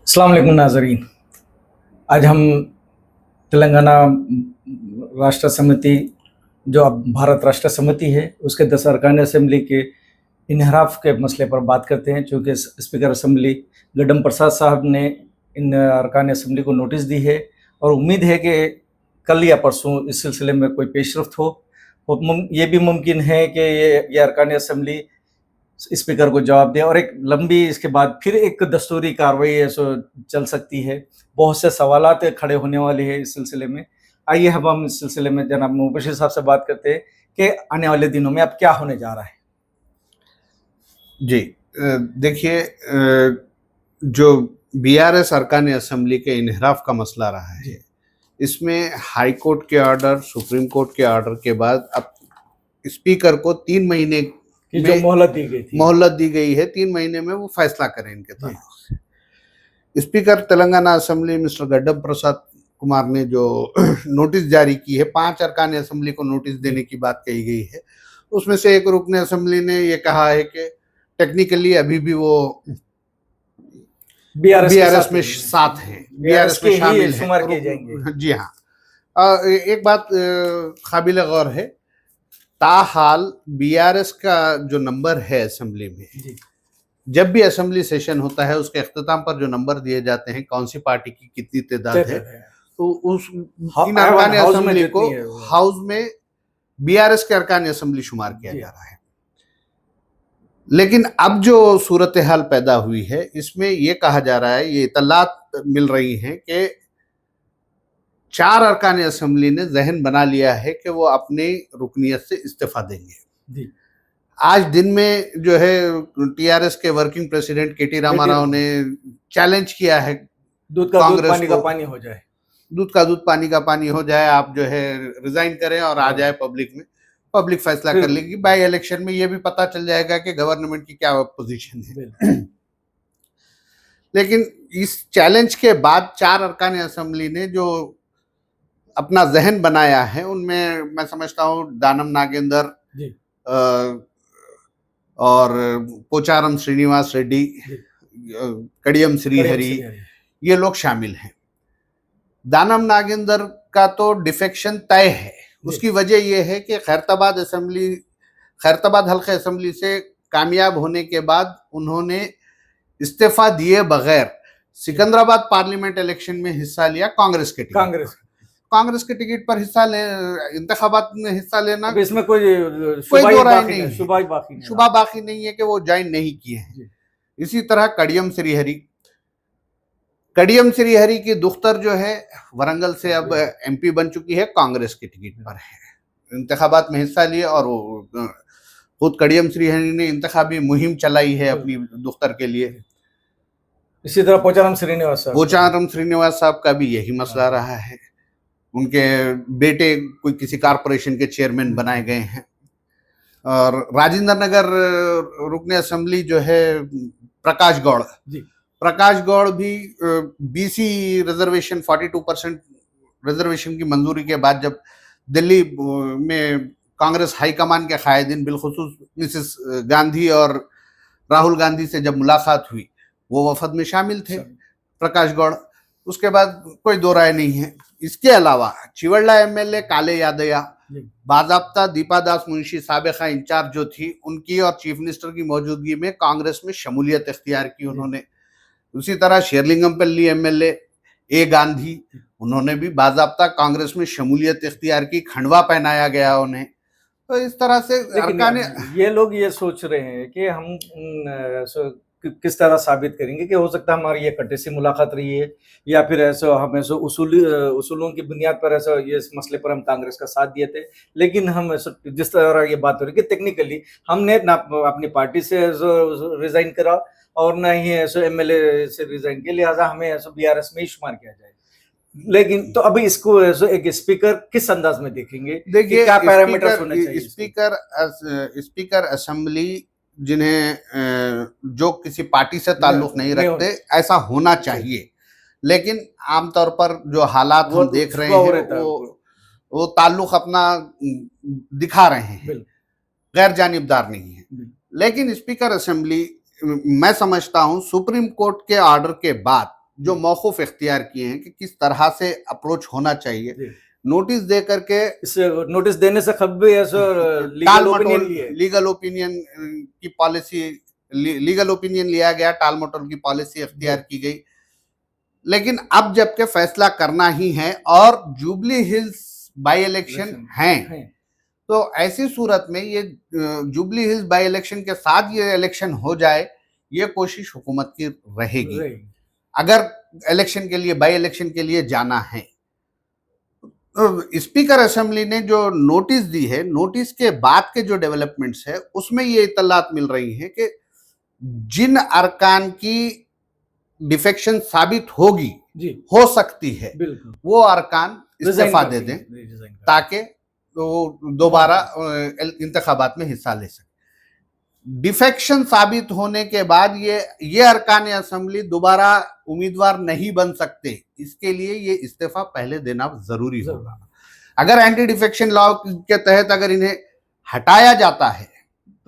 अस्सलाम वालेकुम नाज़रीन। आज हम तेलंगाना राष्ट्र समिति, जो अब भारत राष्ट्र समिति है, उसके 10 अरकान असेंबली के इन्हराफ के मसले पर बात करते हैं। चूँकि स्पीकर असेंबली गड्डम प्रसाद साहब ने इन अरकान असेंबली को नोटिस दी है और उम्मीद है कि कल या परसों इस सिलसिले में कोई पेशरफ्त हो। ये भी मुमकिन है कि ये अरकान असेंबली स्पीकर को जवाब दे और एक लंबी इसके बाद फिर एक दस्तूरी कार्रवाई है सो चल सकती है। बहुत से सवालात खड़े होने वाले हैं इस सिलसिले में। आइए हम इस सिलसिले में जनाब मुबशिर साहब से बात करते हैं कि आने वाले दिनों में अब क्या होने जा रहा है। जी देखिए, जो बीआरएस अरकान असेंबली के इन्हराफ का मसला रहा है, इसमें हाई कोर्ट के ऑर्डर, सुप्रीम कोर्ट के ऑर्डर के बाद अब स्पीकर को 3 महीने की जो मोहलत दी गई है, 3 महीने में वो फैसला करें इनके तरफ। Speaker Telangana assembly mister Gaddam Prasad Kumar ने जो नोटिस जारी की है, 5 अरकान असेंबली को नोटिस देने की बात कही गई है। उसमें से एक रुकन असेंबली ने ये कहा है कि टेक्निकली अभी भी वो बीआरएस में साथ हैं, बीआरएस में शामिल हैं। जी हाँ, एक बात काबिल गौर है, ताहाल बीआरएस का जो नंबर है असेंबली में, जब भी असेंबली सेशन होता है उसके अख्ताम पर जो नंबर दिए जाते हैं, कौन सी पार्टी की कितनी तादाद है, तो उस अरकान असेंबली को हाउस में बीआरएस के अरकान असेंबली शुमार किया जा रहा है। लेकिन अब जो सूरत हाल पैदा हुई है, इसमें यह कहा जा रहा है, ये इतलात मिल रही हैं कि 4 अरकान असेंबली ने जहन बना लिया है कि वो अपनी रुकनियत से इस्तीफा देंगे। आज दिन में जो है टीआरएस के वर्किंग प्रेसिडेंट केटी रामाराव ने चैलेंज किया है, दूध का दूध पानी का पानी हो जाए, दूध का दूध पानी का पानी हो जाए, आप जो है रिजाइन करें और आ जाए पब्लिक में, पब्लिक फैसला कर लेगी। बाई इलेक्शन में ये भी पता चल जाएगा कि गवर्नमेंट की क्या पोजीशन है। लेकिन इस चैलेंज के बाद 4 अरकान असेंबली ने जो अपना जहन बनाया है, उनमें मैं समझता हूँ दानम नागेंद्र और पोचारम श्रीनिवास रेड्डी, कड़ियम श्रीहरि, ये लोग शामिल हैं। दानम नागेंद्र का तो डिफेक्शन तय है। उसकी वजह यह है कि खैरताबाद हल्के असेंबली से कामयाब होने के बाद उन्होंने इस्तीफा दिए बगैर सिकंदराबाद पार्लियामेंट इलेक्शन में हिस्सा लिया कांग्रेस के टिकट पर हिस्सा ले, इंतखाबात में हिस्सा लेना, इसमें कोई दो राय नहीं है, शुबा बाकी नहीं है कि वो ज्वाइन नहीं किए हैं। इसी तरह कड़ियम श्रीहरि की दुख्तर जो है वरंगल से अब एमपी बन चुकी है, कांग्रेस के टिकट पर है, इंतखाबात में हिस्सा लिए और खुद कड़ियम श्रीहरि ने इंतखाबी मुहिम चलाई है अपनी दुख्तर के लिए। इसी तरह पोचारम श्रीनिवास साहब का भी यही मसला रहा है। उनके बेटे कोई किसी कारपोरेशन के चेयरमैन बनाए गए हैं। और राजेंद्र नगर रुकने असेंबली जो है प्रकाश गौड़ भी बीसी रिजर्वेशन 42% रिजर्वेशन की मंजूरी के बाद जब दिल्ली में कांग्रेस हाईकमान के कायदीन बिलखुसूस मिसेस गांधी और राहुल गांधी से जब मुलाकात हुई, वो वफद में शामिल थे प्रकाश गौड़। उसके बाद कोई दो राय नहीं है। इसके अलावा चिवड़ला एमएलए काले यादया, बाज़ाब्ता दीपा दास मुंशी साबिका इंचार्ज जो थी, उनकी और चीफ मिनिस्टर की मौजूदगी में कांग्रेस में शमूलियत इख्तियार की उन्होंने। उसी तरह शेरलिंगमपल्ली एमएलए ए गांधी, उन्होंने भी बाज़ाब्ता कांग्रेस में शमूलियत इख्तियार की, खंडवा पहनाया गया उन्हें। तो इस तरह से ये लोग ये सोच रहे हैं कि हम किस तरह साबित करेंगे कि हो सकता है हमारी ये कट्टे से मुलाकात रही है, या फिर ऐसा हम ऐसे उसूलों की बुनियाद पर ऐसा ये इस मसले पर हम कांग्रेस का साथ दिए थे। लेकिन हम जिस तरह ये बात हो रही है कि टेक्निकली हमने ना अपनी पार्टी से रिजाइन करा और ना ही ऐसे एमएलए से रिजाइन किया, लिहाजा हमें ऐसा बीआरएस में ही शुमार किया जाए। लेकिन तो अभी इसको एक स्पीकर किस अंदाज में देखेंगे? देखिए, क्या पैरामीटर्स होने चाहिए? स्पीकर असेंबली जिन्हें जो किसी पार्टी से ताल्लुक नहीं रखते, ऐसा होना चाहिए। लेकिन आमतौर पर जो हालात हम देख रहे हैं वो ताल्लुक अपना दिखा रहे हैं, गैर जानिबदार नहीं है। लेकिन स्पीकर असेंबली मैं समझता हूं सुप्रीम कोर्ट के ऑर्डर के बाद जो मौकूफ इख्तियार किए हैं कि किस तरह से अप्रोच होना चाहिए, जी। नोटिस दे करके इस नोटिस देने से कब भी ऐसा लीगल ओपिनियन लिए लीगल ओपिनियन की पॉलिसी, लीगल ओपिनियन लिया गया, टाल मटोल की पॉलिसी इख्तियार की गई। लेकिन अब जबकि फैसला करना ही है और जुबली हिल्स बाई इलेक्शन हैं, तो ऐसी सूरत में ये जुबली हिल्स बाई इलेक्शन के साथ ये इलेक्शन हो जाए, ये कोशिश हुकूमत की रहेगी अगर इलेक्शन के लिए, बाई इलेक्शन के लिए जाना है। स्पीकर असेंबली ने जो नोटिस दी है, नोटिस के बाद के जो डेवलपमेंट्स है उसमें ये इत्तलात मिल रही है कि जिन अरकान की डिफेक्शन साबित होगी, हो सकती है, वो अरकान इस्तीफा दे दें ताकि वो दोबारा इंतखाबात में हिस्सा ले सके। डिफेक्शन साबित होने के बाद ये अरकान असेंबली दोबारा उम्मीदवार नहीं बन सकते, इसके लिए ये इस्तीफा पहले देना जरूरी होगा। अगर एंटी डिफेक्शन लॉ के तहत अगर इन्हें हटाया जाता है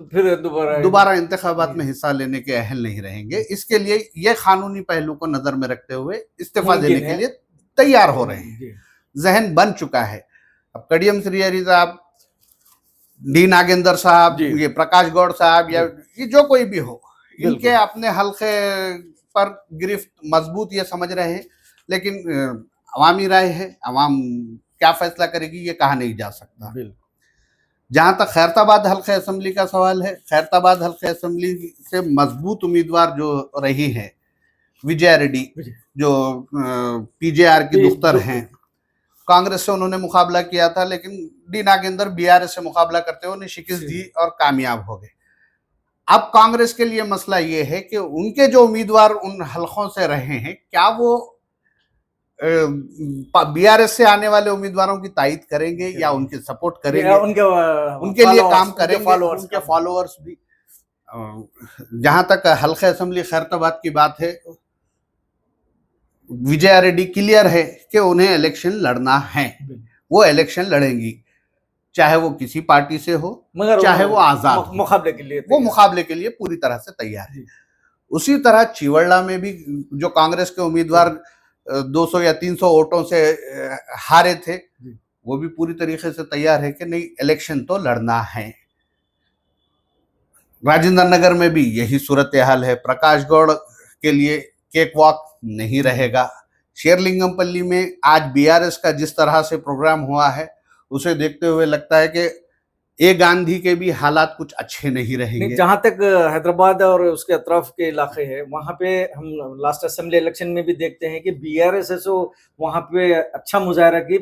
तो फिर दोबारा इंतखाबात में हिस्सा लेने के अहल नहीं रहेंगे। इसके लिए ये कानूनी पहलू को नजर में रखते हुए इस्तीफा देने के लिए तैयार हो रहे हैं, जहन बन चुका है। अब कडियम श्रीहरि साहब, डी नागेंद्र साहब, ये प्रकाश गौड़ साहब, या ये जो कोई भी हो, इनके अपने हल्के पर गिरफ्त मजबूत ये समझ रहे हैं, लेकिन अवामी राय है, अवाम क्या फैसला करेगी ये कहा नहीं जा सकता। जहां तक खैरताबाद हल्के असेंबली का सवाल है, खैरताबाद हल्के असेंबली से मजबूत उम्मीदवार जो रही है विजया रेड्डी, जो पीजेआर की दुख्तर हैं, कांग्रेस से उन्होंने मुकाबला किया था, लेकिन डी नागेंद्र बीआरएस से मुकाबला करते हुए उन्हें शिकस्त दी और कामयाब हो गए। अब कांग्रेस के लिए मसला ये है कि उनके जो उम्मीदवार उन हलकों से रहे हैं, क्या वो बीआरएस से आने वाले उम्मीदवारों की तायद करेंगे या उनके सपोर्ट करेंगे, उनके लिए काम करेंगे, उनके फॉलोअर्स भी। जहां तक हल्के असेंबली खैरताबाद की बात है, विजया रेड्डी क्लियर है कि उन्हें इलेक्शन लड़ना है, वो इलेक्शन लड़ेंगी, चाहे वो किसी पार्टी से हो, चाहे वो आजाद, मुकाबले के लिए, वो मुकाबले के लिए पूरी तरह से तैयार है। उसी तरह चिवड़ला में भी जो कांग्रेस के उम्मीदवार 200 या 300 वोटों से हारे थे, वो भी पूरी तरीके से तैयार है कि नहीं, इलेक्शन तो लड़ना है। राजेंद्र नगर में भी यही सूरत हाल है। प्रकाश गौड़ के लिए केक वॉक नहीं रहेगा। शेरलिंगमपल्ली में आज बीआरएस का जिस तरह से प्रोग्राम हुआ है, उसे देखते हुए लगता है कि ए गांधी के भी हालात कुछ अच्छे नहीं रहेंगे। जहां तक हैदराबाद और उसके अतराफ के इलाके हैं, वहां पे हम लास्ट असेंबली इलेक्शन में भी देखते हैं कि बीआरएस ऐसो वहां पे अच्छा मुजाहरा की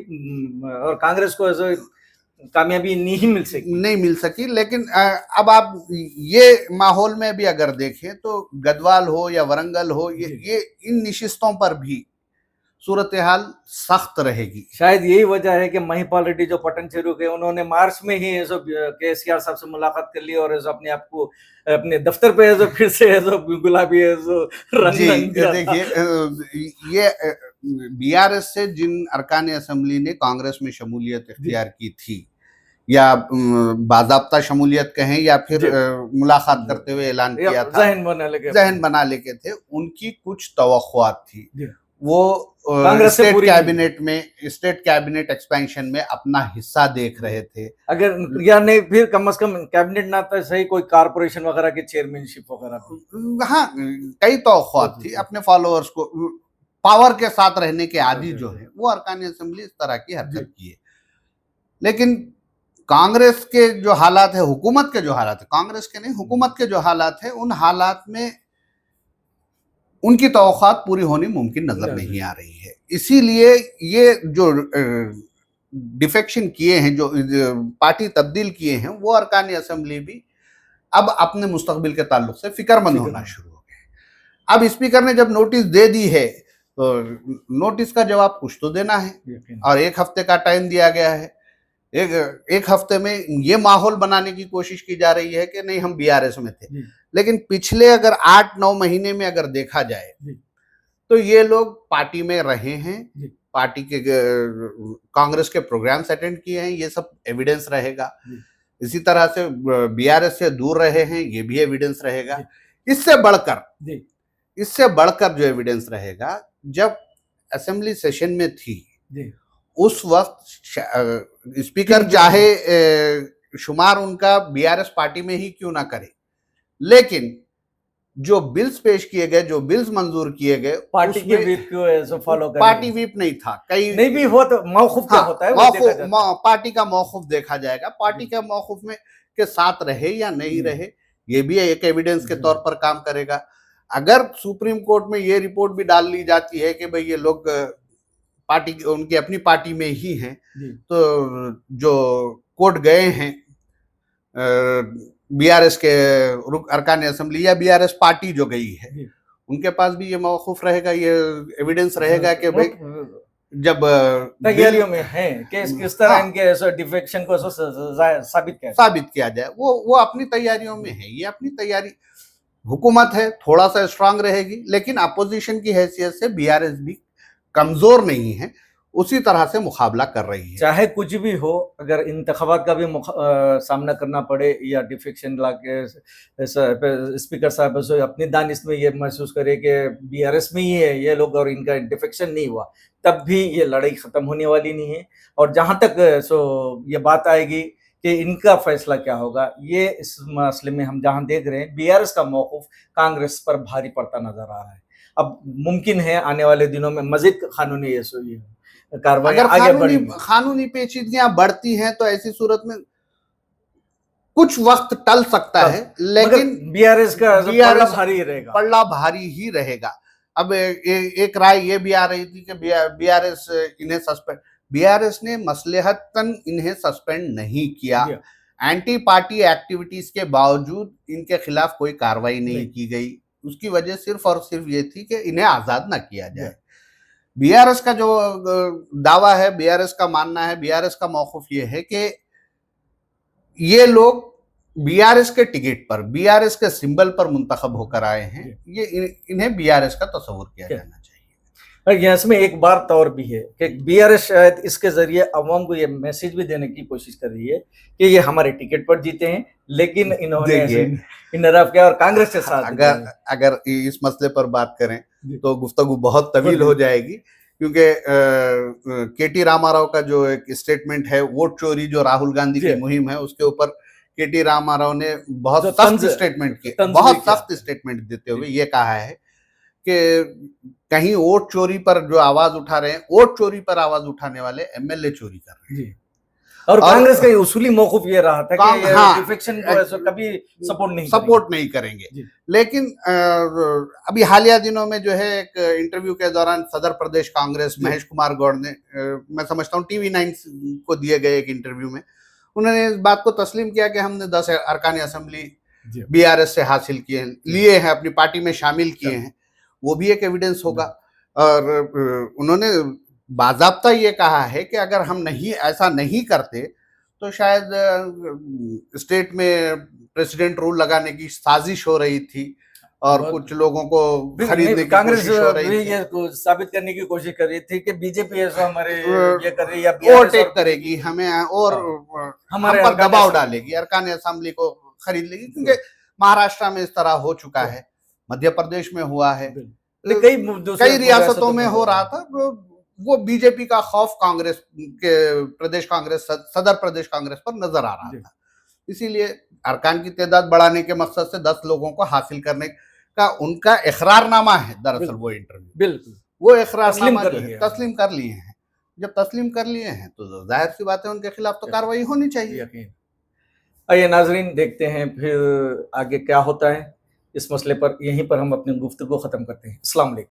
और कांग्रेस को ऐसे कामयाबी नहीं मिल सकी। लेकिन अब आप ये माहौल में भी अगर देखें तो गदवाल हो या वरंगल हो, ये इन निशिस्तों पर भी सूरत हाल सख्त रहेगी। शायद यही वजह है कि महिपाल रेड्डी जो पटन चेरू के, उन्होंने मार्च में ही केसीआर साहब से मुलाकात कर ली और अपने आप को अपने दफ्तर पे फिर से गुलाबी रंग। देखिए, ये बीआरएस से जिन अरकान असेंबली ने कांग्रेस में शमूलियत इख्तियार की थी, या बाज़ाब्ता शमूलियत कहें या फिर मुलाकात करते हुए ऐलान किया था, जहन बना लेके थे, उनकी कुछ तवक्कुआत थी। वो स्टेट कैबिनेट एक्सपेंशन में अपना हिस्सा देख रहे थे। अगर या नहीं, फिर कम से कम कैबिनेट ना तो सही कोई कारपोरेशन वगैरह की चेयरमैनशिप वगैरह, हाँ, कई तवक्कुआत थी। अपने फॉलोअर्स को पावर के साथ रहने के आदी जो है, वो अरकान असेंबली इस तरह की हरकत की है। लेकिन कांग्रेस के जो हालात है, हुकूमत के जो हालात है, कांग्रेस के नहीं, हुकूमत के जो हालात है, उन हालात में उनकी तवक्कुआत पूरी होनी मुमकिन नजर नहीं आ रही है। इसीलिए ये जो डिफेक्शन किए हैं, जो पार्टी तब्दील किए हैं, वो अरकान असेंबली भी अब अपने मुस्तकबिल के ताल्लुक से फिक्रमंद होना शुरू हो गए। अब स्पीकर ने जब नोटिस दे दी है, तो नोटिस का जवाब कुछ तो देना है, और 1 हफ्ते का टाइम दिया गया है। एक हफ्ते में ये माहौल बनाने की कोशिश की जा रही है कि नहीं, हम बीआरएस में थे। लेकिन पिछले अगर 8-9 महीने में अगर देखा जाए तो ये लोग पार्टी में रहे हैं, पार्टी के कांग्रेस के प्रोग्राम्स अटेंड किए हैं, ये सब एविडेंस रहेगा। इसी तरह से बीआरएस से दूर रहे हैं, ये भी एविडेंस रहेगा। इससे इससे बढ़कर जो एविडेंस रहेगा, जब असेंबली सेशन में थी जी उस वक्त स्पीकर चाहे शुमार उनका बीआरएस पार्टी में ही क्यों ना करे, लेकिन जो बिल्स पेश किए गए, जो बिल्स मंजूर किए गए, पार्टी की व्हिप क्यों ऐसे फॉलो कर पार्टी व्हिप नहीं था, कई नहीं भी हो तो मौकूफ क्या होता है वो देखा जाता है। पार्टी का मौकूफ देखा जाएगा, पार्टी के मौकूफ में के साथ रहे या नहीं रहे, ये भी एक एविडेंस के तौर पर काम करेगा। अगर सुप्रीम कोर्ट में ये रिपोर्ट भी डाल ली जाती है कि भाई ये लोग पार्टी उनकी अपनी पार्टी में ही हैं, तो जो कोर्ट गए हैं बीआरएस के अरकान असेंबली या बीआरएस पार्टी जो गई है, उनके पास भी ये मौकूफ रहेगा, ये एविडेंस रहेगा कि भाई जब तैयारियों में है कि किस तरह इनके डिफेक्शन को साबित किया जाए, वो अपनी तैयारियों में है। ये अपनी तैयारी, हुकूमत है थोड़ा सा स्ट्रांग रहेगी, लेकिन अपोजिशन की हैसियत से बीआरएस भी कमजोर नहीं है, उसी तरह से मुकाबला कर रही है। चाहे कुछ भी हो, अगर इंतखाबात का भी सामना करना पड़े या डिफेक्शन ला के स्पीकर साहब अपनी दानिश में ये महसूस करे कि बीआरएस में ही है ये लोग और इनका डिफेक्शन नहीं हुआ, तब भी ये लड़ाई खत्म होने वाली नहीं है। और जहां तक ये बात आएगी कि इनका फैसला क्या होगा, ये इस मसले में हम जहां देख रहे हैं बीआरएस का मौकूफ कांग्रेस पर भारी पड़ता नजर आ रहा है। अब मुमकिन है आने वाले दिनों में मजीद कानूनी कार्रवाई आगे बढ़ेगी, कानूनी पेचीदगियां बढ़ती हैं तो ऐसी सूरत में कुछ वक्त टल सकता है, लेकिन बीआरएस का पल्ला भारी ही रहेगा। अब एक राय ये भी आ रही थी कि बीआरएस इन्हें सस्पेंड, बीआरएस ने मसलहतन इन्हें सस्पेंड नहीं किया, एंटी पार्टी एक्टिविटीज के बावजूद इनके खिलाफ कोई कार्रवाई नहीं की गई। उसकी वजह सिर्फ और सिर्फ ये थी कि इन्हें आजाद ना किया जाए। बीआरएस का जो दावा है, बीआरएस का मानना है, बीआरएस का मौकूफ ये है कि ये लोग बीआरएस के टिकट पर, बीआरएस के सिंबल पर मुंतखब होकर आए हैं, ये इन्हें बीआरएस का तस्वुर किया जाना चाहिए। और इसमें एक बात और भी है कि बीआरएस शायद इसके जरिए अवाम को ये मैसेज भी देने की कोशिश कर रही है कि ये हमारे टिकट पर जीते हैं, लेकिन इन्होंने इनराफ किया और कांग्रेस के साथ। अगर इस मसले पर बात करें तो गुफ्तगू बहुत तवील हो जाएगी, क्योंकि केटी रामाराव का जो एक स्टेटमेंट है, वोट चोरी जो राहुल गांधी की मुहिम है, उसके ऊपर केटी रामाराव ने बहुत सख्त स्टेटमेंट देते हुए ये कहा है कि कहीं वोट चोरी पर जो आवाज उठा रहे हैं, वोट चोरी पर आवाज उठाने वाले एमएलए चोरी कर रहे हैं। और कांग्रेस का उसूली मौकूफ ये रहा था कि डिफेक्शन को कभी सपोर्ट नहीं करेंगे। लेकिन अभी हालिया दिनों में जो है एक इंटरव्यू के दौरान सदर प्रदेश कांग्रेस महेश कुमार गौड़ ने, मैं समझता हूँ TV9 को दिए गए एक इंटरव्यू में, उन्होंने इस बात को तस्लीम किया कि हमने 10 अरकान असेंबली बीआरएस से हासिल लिए हैं, अपनी पार्टी में शामिल किए हैं, वो भी एक एविडेंस होगा। और उन्होंने बाज़ाब्ता ये कहा है कि अगर हम ऐसा नहीं करते तो शायद स्टेट में प्रेसिडेंट रूल लगाने की साजिश हो रही थी और कुछ लोगं को खरीदने की कांग्रेस कोशिश हो रही थी। ये साबित करने की कोशिश कर रही थी कि बीजेपी ऐसा हमारे ये कर रही है, ओवरटेक करेगी हमें और हम पर दबाव डालेगी, अरकान असेंबली को खरीद लेगी, क्योंकि महाराष्ट्र में इस तरह हो चुका है, मध्य प्रदेश में हुआ है, कई रियासतों में हो रहा था। वो बीजेपी का खौफ कांग्रेस के सदर प्रदेश कांग्रेस पर नजर आ रहा था, इसीलिए अरकान की तादाद बढ़ाने के मकसद से 10 लोगों को हासिल करने का उनका इकरारनामा है। दरअसल वो इंटरव्यू, बिल्कुल वो इकरारनामा तस्लीम कर लिए हैं। जब तस्लीम कर लिए हैं तो जाहिर सी बात है उनके खिलाफ तो कार्रवाई होनी चाहिए। आइए नाजरीन, देखते हैं फिर आगे क्या होता है इस मसले पर। यहीं पर हम अपनी गुफ्तगू खत्म करते हैं। अस्सलाम वालेकुम।